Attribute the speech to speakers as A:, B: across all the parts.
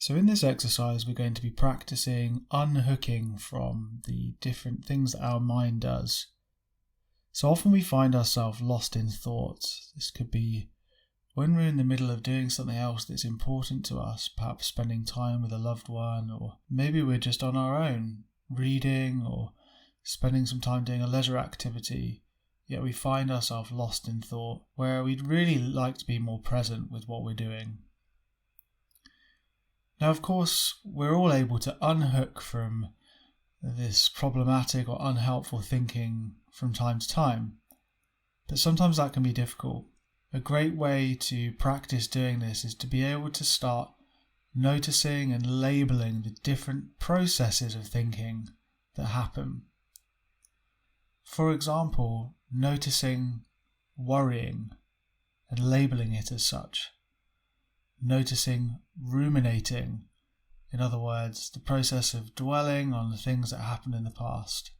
A: So in this exercise, we're going to be practicing unhooking from the different things that our mind does. So often we find ourselves lost in thoughts. This could be when we're in the middle of doing something else that's important to us, perhaps spending time with a loved one, or maybe we're just on our own, reading or spending some time doing a leisure activity, yet we find ourselves lost in thought, where we'd really like to be more present with what we're doing. Now, of course, we're all able to unhook from this problematic or unhelpful thinking from time to time, but sometimes that can be difficult. A great way to practice doing this is to be able to start noticing and labeling the different processes of thinking that happen. For example, noticing worrying and labeling it as such. Noticing ruminating, in other words, the process of dwelling on the things that happened in the past.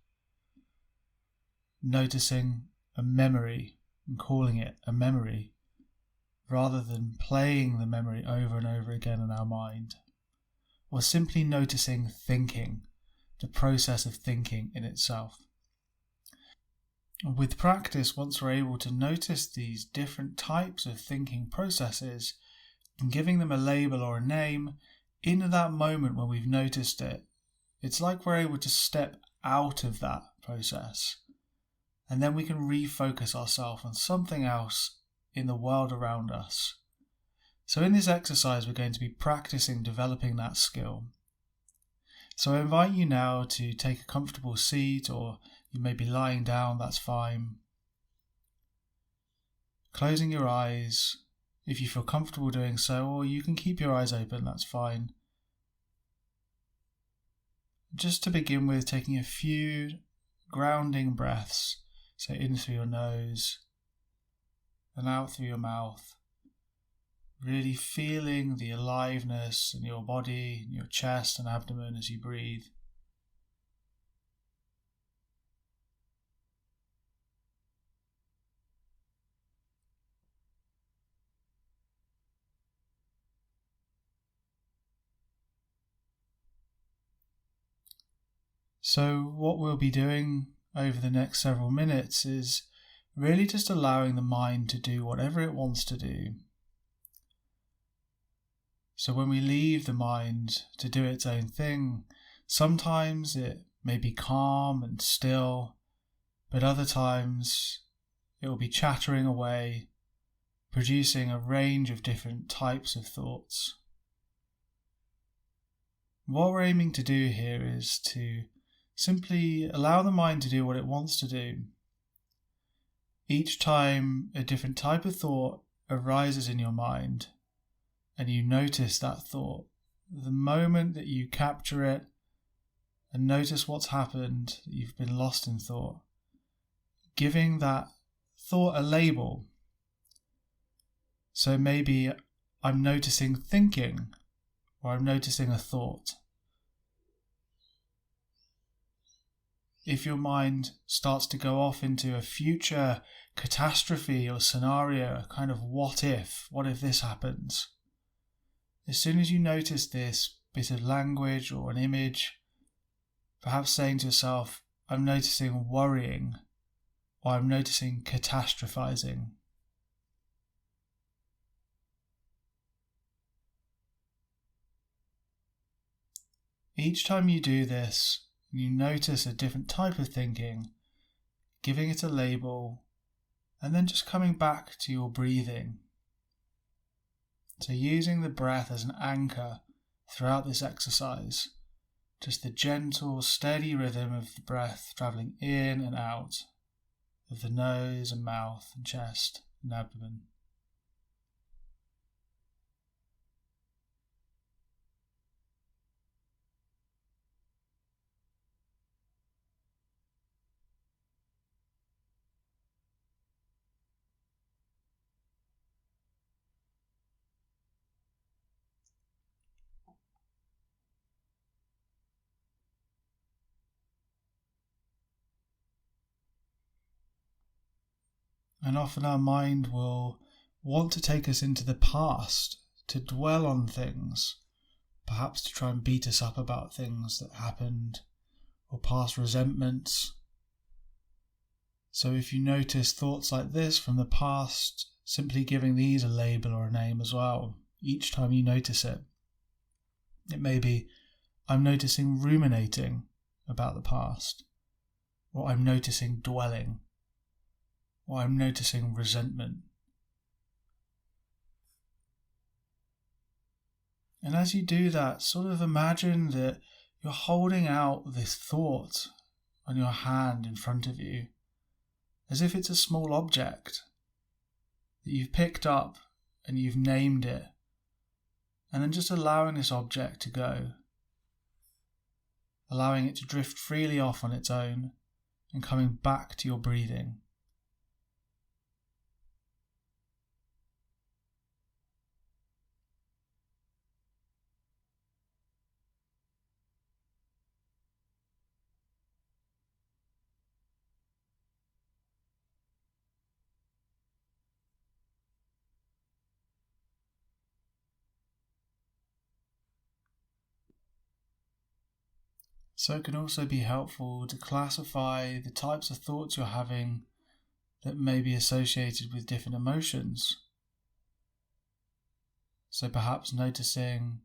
A: Noticing a memory and calling it a memory, rather than playing the memory over and over again in our mind. Or simply noticing thinking, the process of thinking in itself. With practice, once we're able to notice these different types of thinking processes, and giving them a label or a name, in that moment when we've noticed it, it's like we're able to step out of that process, and then we can refocus ourselves on something else in the world around us. So in this exercise, we're going to be practicing developing that skill. So I invite you now to take a comfortable seat, or you may be lying down, that's fine. Closing your eyes, if you feel comfortable doing so, or you can keep your eyes open, that's fine. Just to begin with, taking a few grounding breaths, so in through your nose and out through your mouth, really feeling the aliveness in your body, in your chest and abdomen as you breathe. So what we'll be doing over the next several minutes is really just allowing the mind to do whatever it wants to do. So when we leave the mind to do its own thing, sometimes it may be calm and still, but other times it will be chattering away, producing a range of different types of thoughts. What we're aiming to do here is to simply allow the mind to do what it wants to do. Each time a different type of thought arises in your mind and you notice that thought, the moment that you capture it and notice what's happened, that you've been lost in thought, giving that thought a label. So maybe I'm noticing thinking, or I'm noticing a thought. If your mind starts to go off into a future catastrophe or scenario, a kind of what if this happens? As soon as you notice this bit of language or an image, perhaps saying to yourself, I'm noticing worrying, or I'm noticing catastrophising. Each time you do this, you notice a different type of thinking, giving it a label, and then just coming back to your breathing. So using the breath as an anchor throughout this exercise, just the gentle, steady rhythm of the breath travelling in and out of the nose and mouth and chest and abdomen. And often our mind will want to take us into the past, to dwell on things, perhaps to try and beat us up about things that happened or past resentments. So if you notice thoughts like this from the past, simply giving these a label or a name as well, each time you notice it. It may be, I'm noticing ruminating about the past, or I'm noticing dwelling, or I'm noticing resentment. And as you do that, sort of imagine that you're holding out this thought on your hand in front of you, as if it's a small object that you've picked up and you've named it, and then just allowing this object to go, allowing it to drift freely off on its own and coming back to your breathing. So it can also be helpful to classify the types of thoughts you're having that may be associated with different emotions. So perhaps noticing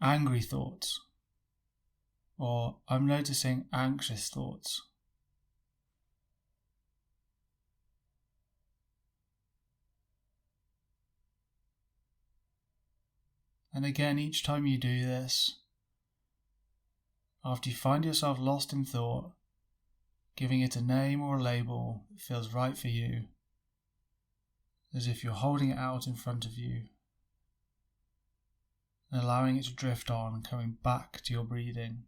A: angry thoughts, or I'm noticing anxious thoughts. And again, each time you do this, after you find yourself lost in thought, giving it a name or a label that feels right for you, as if you're holding it out in front of you, and allowing it to drift on and coming back to your breathing.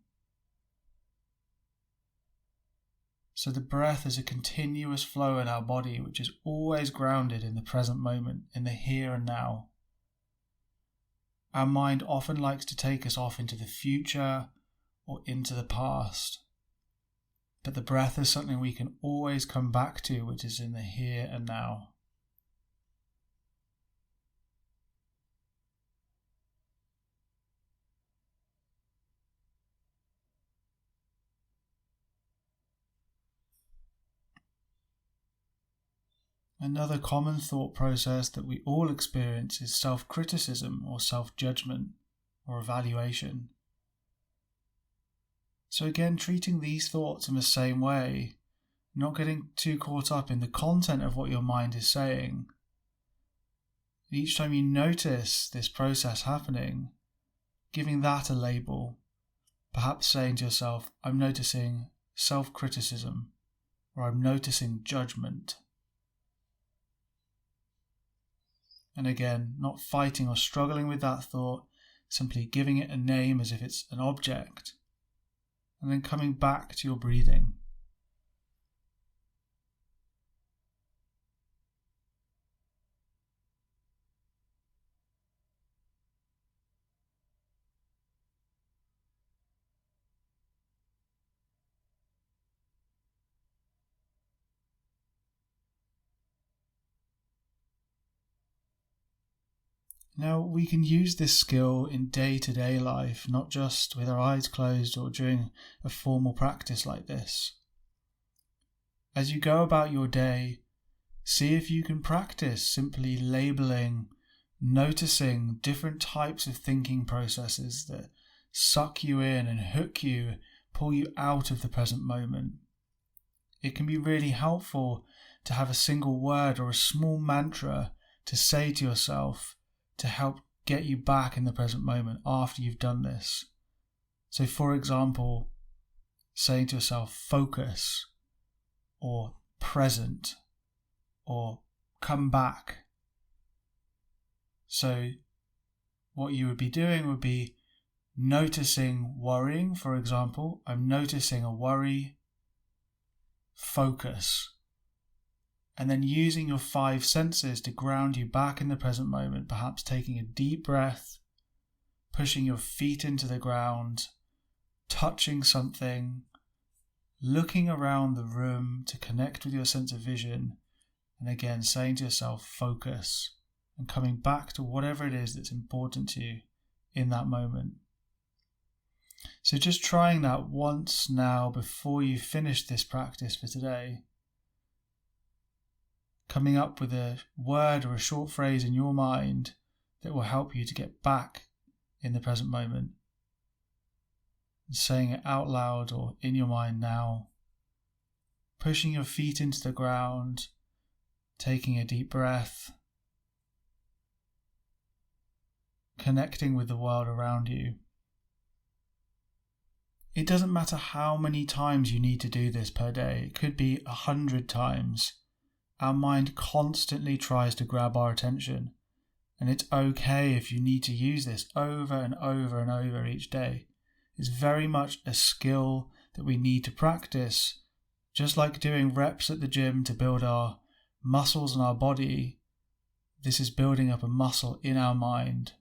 A: So the breath is a continuous flow in our body, which is always grounded in the present moment, in the here and now. Our mind often likes to take us off into the future or into the past. But the breath is something we can always come back to, which is in the here and now. Another common thought process that we all experience is self-criticism or self-judgment or evaluation. So again, treating these thoughts in the same way, not getting too caught up in the content of what your mind is saying. Each time you notice this process happening, giving that a label, perhaps saying to yourself, I'm noticing self-criticism, or I'm noticing judgment. And again, not fighting or struggling with that thought, simply giving it a name as if it's an object, and then coming back to your breathing. Now, we can use this skill in day-to-day life, not just with our eyes closed or during a formal practice like this. As you go about your day, see if you can practice simply labeling, noticing different types of thinking processes that suck you in and hook you, pull you out of the present moment. It can be really helpful to have a single word or a small mantra to say to yourself to help get you back in the present moment after you've done this. So for example, saying to yourself, focus, or present, or come back. So what you would be doing would be noticing worrying, for example. I'm noticing a worry, focus. And then using your 5 senses to ground you back in the present moment, perhaps taking a deep breath, pushing your feet into the ground, touching something, looking around the room to connect with your sense of vision, and again saying to yourself, focus, and coming back to whatever it is that's important to you in that moment. So just trying that once now before you finish this practice for today. Coming up with a word or a short phrase in your mind that will help you to get back in the present moment. And saying it out loud or in your mind now. Pushing your feet into the ground, taking a deep breath. Connecting with the world around you. It doesn't matter how many times you need to do this per day. It could be 100 times. Our mind constantly tries to grab our attention, and it's okay if you need to use this over and over and over each day. It's very much a skill that we need to practice, just like doing reps at the gym to build our muscles in our body. This is building up a muscle in our mind.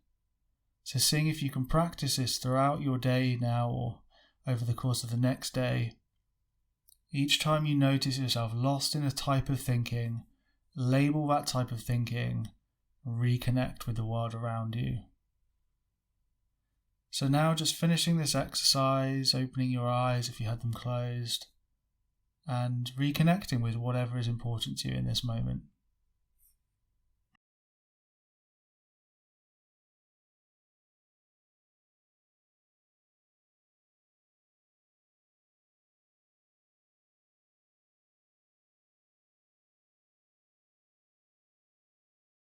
A: So seeing if you can practice this throughout your day now or over the course of the next day. Each time you notice yourself lost in a type of thinking, label that type of thinking, reconnect with the world around you. So now just finishing this exercise, opening your eyes if you had them closed, and reconnecting with whatever is important to you in this moment.